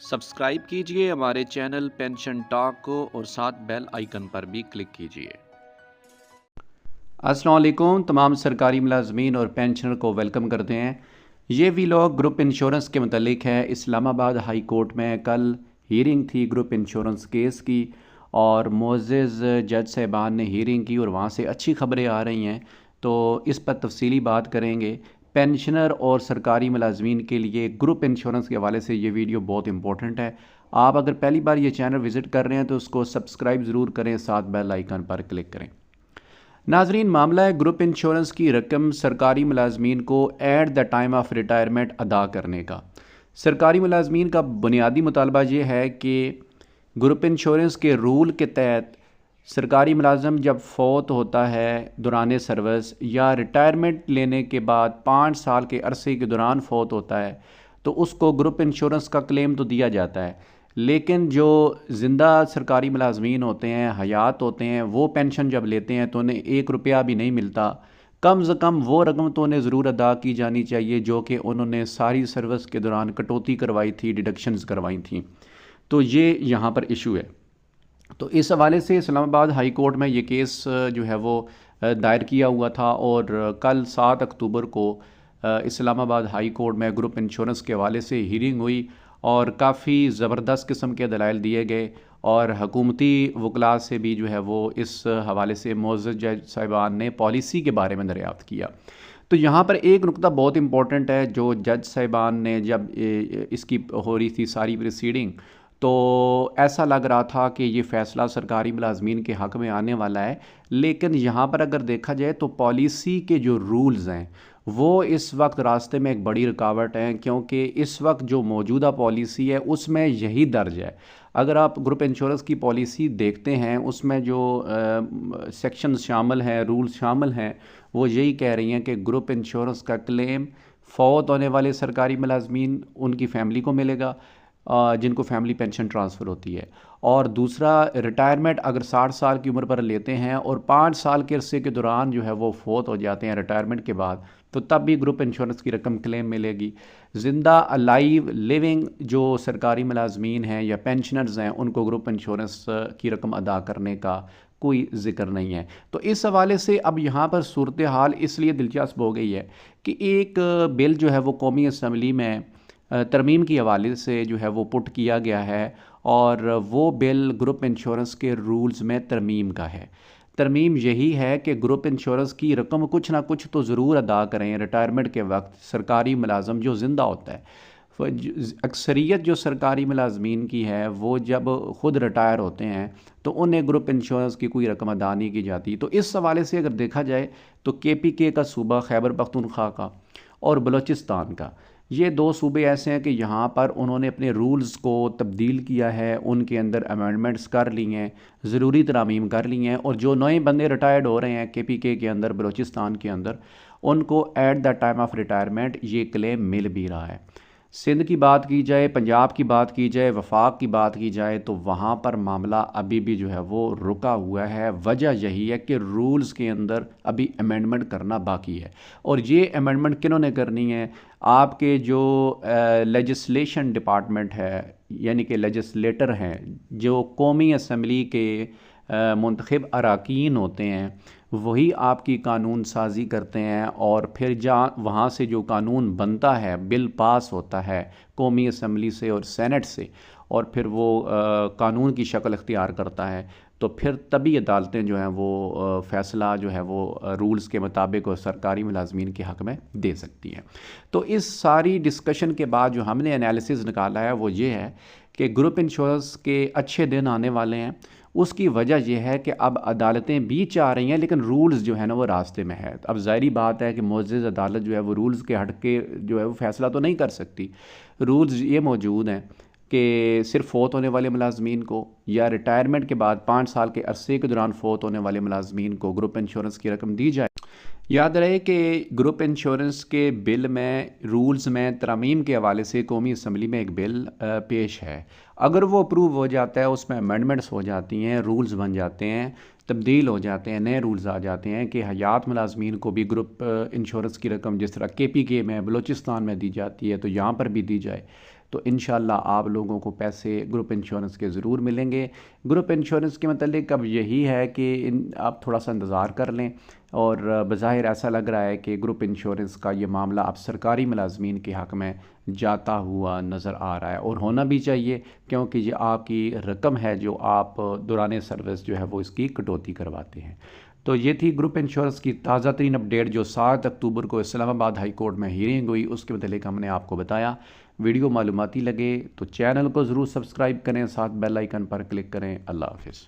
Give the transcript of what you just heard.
Subscribe कीजिए हमारे channel pension talk को और साथ बेल आइकन पर भी क्लिक कीजिए। अस्सलाम वालेकुम तमाम सरकारी मुलाजमीन और पेंशनर को वेलकम करते हैं। ये वीलॉग ग्रुप इंश्योरेंस के मतलब है। इस्लामाबाद हाई कोर्ट में कल हीयरिंग थी ग्रुप इंश्योरेंस केस की और मोअज़्ज़ज़ जज साहिबान ने हीयरिंग की और वहाँ से अच्छी खबरें आ रही हैं, तो इस पर तफसीली बात करेंगे। पेंशनर और सरकारी मुलाजमीन के लिए ग्रुप इंश्योरेंस के हवाले से ये वीडियो बहुत इंपॉर्टेंट है। आप अगर पहली बार ये चैनल विज़िट कर रहे हैं तो उसको सब्सक्राइब ज़रूर करें, साथ बेल आइकन पर क्लिक करें। नाजरीन, मामला है ग्रुप इंश्योरेंस की रकम सरकारी मुलाजमीन को at the time of retirement अदा करने का। सरकारी मुलाजमीन का बुनियादी मुतालबा ये है कि ग्रुप इंश्योरेंस के रूल के तहत सरकारी मुलाजम जब फौत होता है दौरान सर्विस या रिटायरमेंट लेने के बाद 5 साल के अरसे के दौरान फौत होता है तो उसको ग्रुप इंश्योरेंस का क्लेम तो दिया जाता है, लेकिन जो ज़िंदा सरकारी मुलाजमीन होते हैं, हयात होते हैं, वो पेंशन जब लेते हैं तो उन्हें 1 रुपया भी नहीं मिलता। कम से कम वो रकम तो उन्हें ज़रूर अदा की जानी चाहिए जो कि उन्होंने सारी सर्विस के दौरान कटौती करवाई थी, डिडक्शंस करवाई थी। तो ये यहाँ पर इशू है। तो इस हवाले से इस्लामाबाद हाई कोर्ट में ये केस जो है वो दायर किया हुआ था और कल 7 अक्टूबर को इस्लामाबाद हाई कोर्ट में ग्रुप इंश्योरेंस के हवाले से हीयरिंग हुई और काफ़ी ज़बरदस्त किस्म के दलाइल दिए गए और हकूमती वकला से भी जो है वो इस हवाले से मुअज़्ज़ज़ जज साहिबान ने पॉलिसी के बारे में दरियाफ़्त किया। तो यहाँ पर एक नुकता बहुत इंपॉर्टेंट है, जो जज साहिबान ने जब इसकी हो रही थी सारी प्रोसीडिंग, तो ऐसा लग रहा था कि ये फ़ैसला सरकारी मुलाजमीन के हक़ में आने वाला है, लेकिन यहाँ पर अगर देखा जाए तो पॉलिसी के जो रूल्स हैं वो इस वक्त रास्ते में एक बड़ी रुकावट हैं, क्योंकि इस वक्त जो मौजूदा पॉलिसी है उसमें यही दर्ज है। अगर आप ग्रुप इंश्योरेंस की पॉलिसी देखते हैं उसमें जो सेक्शन शामिल हैं, रूल्स शामिल हैं, वो यही कह रही हैं कि ग्रुप इंश्योरेंस का क्लेम फ़ौत होने वाले सरकारी मुलाजमीन उनकी फ़ैमिली को मिलेगा जिनको फैमिली पेंशन ट्रांसफ़र होती है, और दूसरा रिटायरमेंट अगर 60 साल की उम्र पर लेते हैं और 5 साल के अरसे के दौरान जो है वो फौत हो जाते हैं रिटायरमेंट के बाद, तो तब भी ग्रुप इंश्योरेंस की रकम क्लेम मिलेगी। ज़िंदा अलाइव लिविंग जो सरकारी मुलाजमीन हैं या पेंशनर्स हैं उनको ग्रुप इंश्योरेंस की रकम अदा करने का कोई ज़िक्र नहीं है। तो इस हवाले से अब यहाँ पर सूरत हाल इसलिए दिलचस्प हो गई है कि एक बिल जो है वो कौमी असम्बली में तरमीम के हवाले से जो है वो पुट किया गया है और वो बिल ग्रुप इंश्योरेंस के रूल्स में तरमीम का है। तरमीम यही है कि ग्रुप इंश्योरेंस की रकम कुछ ना कुछ तो ज़रूर अदा करें रिटायरमेंट के वक्त सरकारी मुलाजम जो ज़िंदा होता है। अक्सरियत जो सरकारी मुलाजमीन की है वो जब ख़ुद रिटायर होते हैं तो उन्हें ग्रुप इंश्योरेंस की कोई रकम अदा नहीं की जाती। तो इस हवाले से अगर देखा जाए तो KPK का सूबा खैबर पख्तूनख्वा का और बलूचिस्तान का, ये 2 सूबे ऐसे हैं कि यहाँ पर उन्होंने अपने रूल्स को तब्दील किया है, उनके अंदर अमेंडमेंट्स कर लिए हैं, ज़रूरी तरामीम कर ली हैं, और जो नए बंदे रिटायर्ड हो रहे हैं KPK के अंदर, बलूचिस्तान के अंदर, उनको at the time of retirement ये क्लेम मिल भी रहा है। सिंध की बात की जाए, पंजाब की बात की जाए, वफाक की बात की जाए, तो वहाँ पर मामला अभी भी जो है वो रुका हुआ है। वजह यही है कि रूल्स के अंदर अभी अमेंडमेंट करना बाकी है, और ये अमेंडमेंट किन्होंने करनी है? आपके जो लेजिस्लेशन डिपार्टमेंट है, यानी कि लेजिस्लेटर हैं, जो कौमी असम्बली के मुंतखब अरकान होते हैं, वही आपकी कानून साजी करते हैं, और फिर जहाँ वहाँ से जो कानून बनता है, बिल पास होता है कौमी असम्बली से और सेनेट से, और फिर वो कानून की शक्ल इख्तियार करता है, तो फिर तभी अदालतें जो हैं वो फ़ैसला जो है वो रूल्स के मुताबिक और सरकारी मुलाजमीन के हक़ में दे सकती हैं। तो इस सारी डिस्कशन के बाद जो हमने एनालिसिस निकाला है वो ये है कि ग्रुप इंश्योरेंस के अच्छे दिन आने वाले हैं। उसकी वजह यह है कि अब अदालतें भी चाह रही हैं, लेकिन रूल्स जो है ना वो रास्ते में है। अब ज़ाहिरी बात है कि मुअज़्ज़ज़ अदालत जो है वो रूल्स के हट के जो है वो फ़ैसला तो नहीं कर सकती। रूल्स ये मौजूद हैं कि सिर्फ फ़ौत होने वाले मुलाजमीन को या रिटायरमेंट के बाद 5 साल के अरसे के दौरान फ़ौत होने वाले मुलाजमीन को ग्रुप इंश्योरेंस की रकम दी जाए। याद रहे कि ग्रुप इंश्योरेंस के बिल में रूल्स में तरमीम के हवाले से कौमी असम्बली में एक बिल पेश है। अगर वो अप्रूव हो जाता है, उसमें अमेंडमेंट्स हो जाती हैं, रूल्स बन जाते हैं, तब्दील हो जाते हैं, नए रूल्स आ जाते हैं कि हयात मुलाजमीन को भी ग्रुप इंश्योरेंस की रकम जिस तरह KPK में बलूचिस्तान में दी जाती है तो यहाँ पर भी दी जाए, तो इंशाल्लाह आप लोगों को पैसे ग्रुप इंश्योरेंस के ज़रूर मिलेंगे। ग्रुप इंश्योरेंस के मतलब अब यही है कि आप थोड़ा सा इंतज़ार कर लें, और बज़ाहिर ऐसा लग रहा है कि ग्रुप इंश्योरेंस का ये मामला अब सरकारी मुलाजमीन के हक़ में जाता हुआ नज़र आ रहा है, और होना भी चाहिए, क्योंकि ये आपकी रकम है जो आप दौरान सर्विस जो है वो इसकी कटौती करवाते हैं। तो ये थी ग्रुप इंश्योरेंस की ताज़ा तरीन अपडेट जो 7 अक्टूबर को इस्लामाबाद हाई कोर्ट में हीयरिंग हुई, उसके मतलब हमने आपको बताया। वीडियो मालूमाती लगे तो चैनल को ज़रूर सब्सक्राइब करें, साथ बेल आइकन पर क्लिक करें। अल्लाह हाफ़िज़।